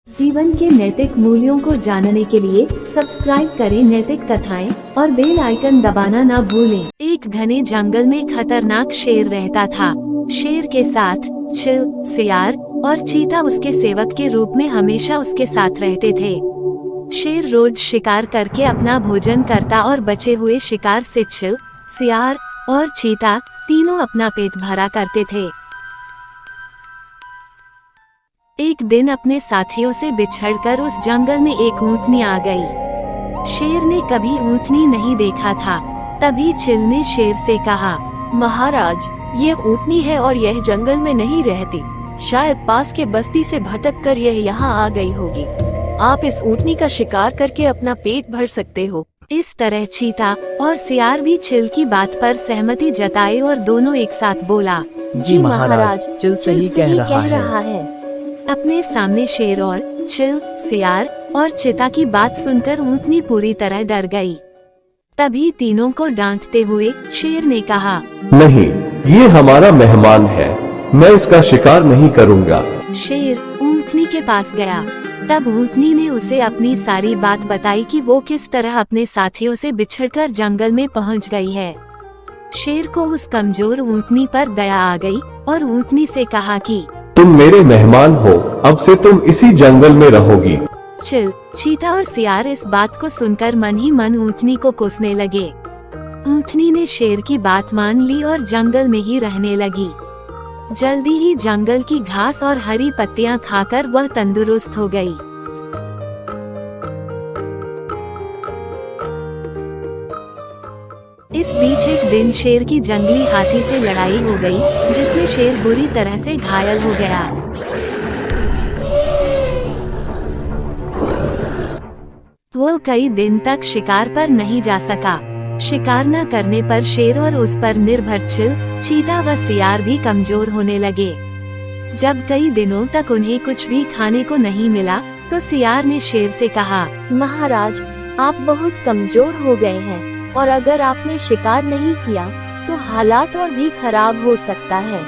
जीवन के नैतिक मूल्यों को जानने के लिए सब्सक्राइब करें नैतिक कथाएं और बेल आइकन दबाना ना भूलें। एक घने जंगल में खतरनाक शेर रहता था। शेर के साथ चील, सियार और चीता उसके सेवक के रूप में हमेशा उसके साथ रहते थे। शेर रोज शिकार करके अपना भोजन करता और बचे हुए शिकार से चील, सियार और चीता तीनों अपना पेट भरा करते थे। एक दिन अपने साथियों से बिछड़कर उस जंगल में एक ऊंटनी आ गई। शेर ने कभी ऊंटनी नहीं देखा था। तभी चील ने शेर से कहा, महाराज, ये ऊंटनी है और यह जंगल में नहीं रहती। शायद पास के बस्ती से भटक कर यह यहाँ आ गई होगी। आप इस ऊंटनी का शिकार करके अपना पेट भर सकते हो। इस तरह चीता और सियार भी चील की बात पर सहमति जताए और दोनों एक साथ बोला, जी महाराज, चील सही कह रहा है। अपने सामने शेर और चील, सियार और चीता की बात सुनकर ऊंटनी पूरी तरह डर गई। तभी तीनों को डांटते हुए शेर ने कहा, नहीं, ये हमारा मेहमान है, मैं इसका शिकार नहीं करूंगा। शेर ऊंटनी के पास गया। तब ऊंटनी ने उसे अपनी सारी बात बताई कि वो किस तरह अपने साथियों से बिछड़कर जंगल में पहुंच गई है। शेर को उस कमजोर ऊंटनी पर दया आ गई और ऊंटनी से कहा कि तुम मेरे मेहमान हो, अब से तुम इसी जंगल में रहोगी। चील, चीता और सियार इस बात को सुनकर मन ही मन ऊंटनी को कोसने लगे। ऊंटनी ने शेर की बात मान ली और जंगल में ही रहने लगी। जल्दी ही जंगल की घास और हरी पत्तियां खाकर वह तंदुरुस्त हो गई। इस बीच एक दिन शेर की जंगली हाथी से लड़ाई हो गई, जिसमें शेर बुरी तरह से घायल हो गया। वो कई दिन तक शिकार पर नहीं जा सका। शिकार न करने पर शेर और उस पर निर्भर चील, चीता व सियार भी कमजोर होने लगे। जब कई दिनों तक उन्हें कुछ भी खाने को नहीं मिला, तो सियार ने शेर से कहा, महाराज, आप बहुत कमजोर हो गए हैं और अगर आपने शिकार नहीं किया तो हालात और भी खराब हो सकता है।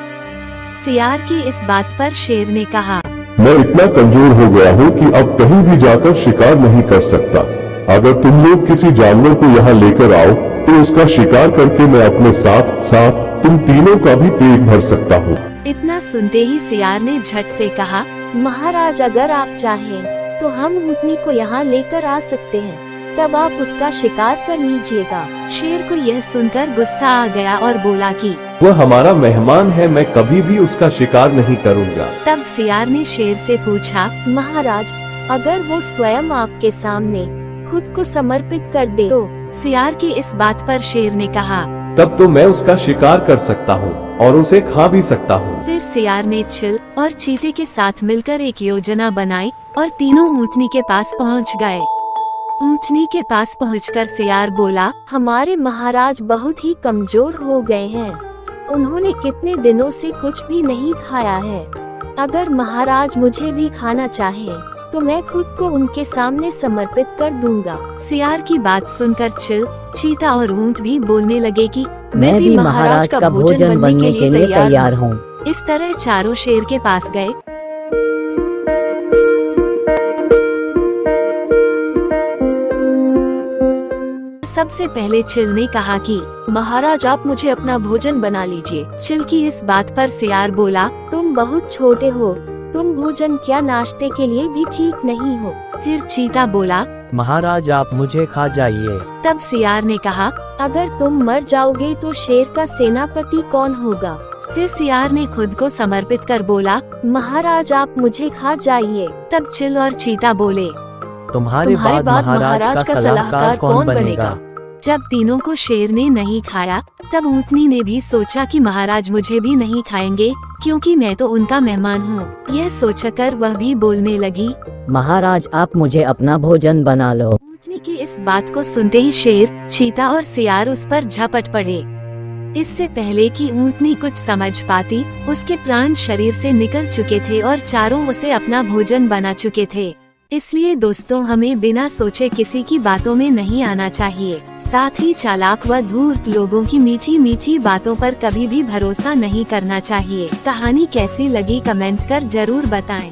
सियार की इस बात पर शेर ने कहा, मैं इतना कमजोर हो गया हूँ कि अब कहीं भी जाकर शिकार नहीं कर सकता। अगर तुम लोग किसी जानवर को यहाँ लेकर आओ तो उसका शिकार करके मैं अपने साथ साथ तुम तीनों का भी पेट भर सकता हूँ। इतना सुनते ही सियार ने झट से कहा, महाराज, अगर आप चाहें तो हम ऊंटनी को यहाँ लेकर आ सकते हैं, तब आप उसका शिकार कर लीजिएगा। शेर को यह सुनकर गुस्सा आ गया और बोला कि वह हमारा मेहमान है, मैं कभी भी उसका शिकार नहीं करूँगा। तब सियार ने शेर से पूछा, महाराज, अगर वो स्वयं आपके सामने खुद को समर्पित कर दे तो? सियार की इस बात पर शेर ने कहा, तब तो मैं उसका शिकार कर सकता हूँ और उसे खा भी सकता हूँ। फिर सियार ने चील और चीते के साथ मिलकर एक योजना बनाई और तीनों ऊंटनी के पास पहुँच गए। ऊंटनी के पास पहुंचकर सियार बोला, हमारे महाराज बहुत ही कमजोर हो गए हैं। उन्होंने कितने दिनों से कुछ भी नहीं खाया है। अगर महाराज मुझे भी खाना चाहे तो मैं खुद को उनके सामने समर्पित कर दूंगा। सियार की बात सुनकर चील, चीता और ऊंट भी बोलने लगे कि मैं भी महाराज का भोजन बनने के लिए तैयार हूँ। इस तरह चारों शेर के पास गए। सबसे पहले चील ने कहा कि महाराज, आप मुझे अपना भोजन बना लीजिए। चील की इस बात पर सियार बोला, तुम बहुत छोटे हो, तुम भोजन क्या नाश्ते के लिए भी ठीक नहीं हो। फिर चीता बोला, महाराज, आप मुझे खा जाइए। तब सियार ने कहा, अगर तुम मर जाओगे तो शेर का सेनापति कौन होगा। फिर सियार ने खुद को समर्पित कर बोला, महाराज, आप मुझे खा जाइए। तब चील और चीता बोले, तुम्हारे बाद महाराज का सलाहकार कौन बनेगा। जब तीनों को शेर ने नहीं खाया, तब ऊंटनी ने भी सोचा कि महाराज मुझे भी नहीं खाएंगे, क्योंकि मैं तो उनका मेहमान हूँ। यह सोचकर वह भी बोलने लगी, महाराज, आप मुझे अपना भोजन बना लो। ऊंटनी की इस बात को सुनते ही शेर, चीता और सियार उस पर झपट पड़े। इससे पहले कि ऊंटनी कुछ समझ पाती, उसके प्राण शरीर से निकल चुके थे और चारों उसे अपना भोजन बना चुके थे। इसलिए दोस्तों, हमें बिना सोचे किसी की बातों में नहीं आना चाहिए। साथ ही चालाक व धूर्त लोगों की मीठी मीठी बातों पर कभी भी भरोसा नहीं करना चाहिए। कहानी कैसी लगी कमेंट कर जरूर बताएं।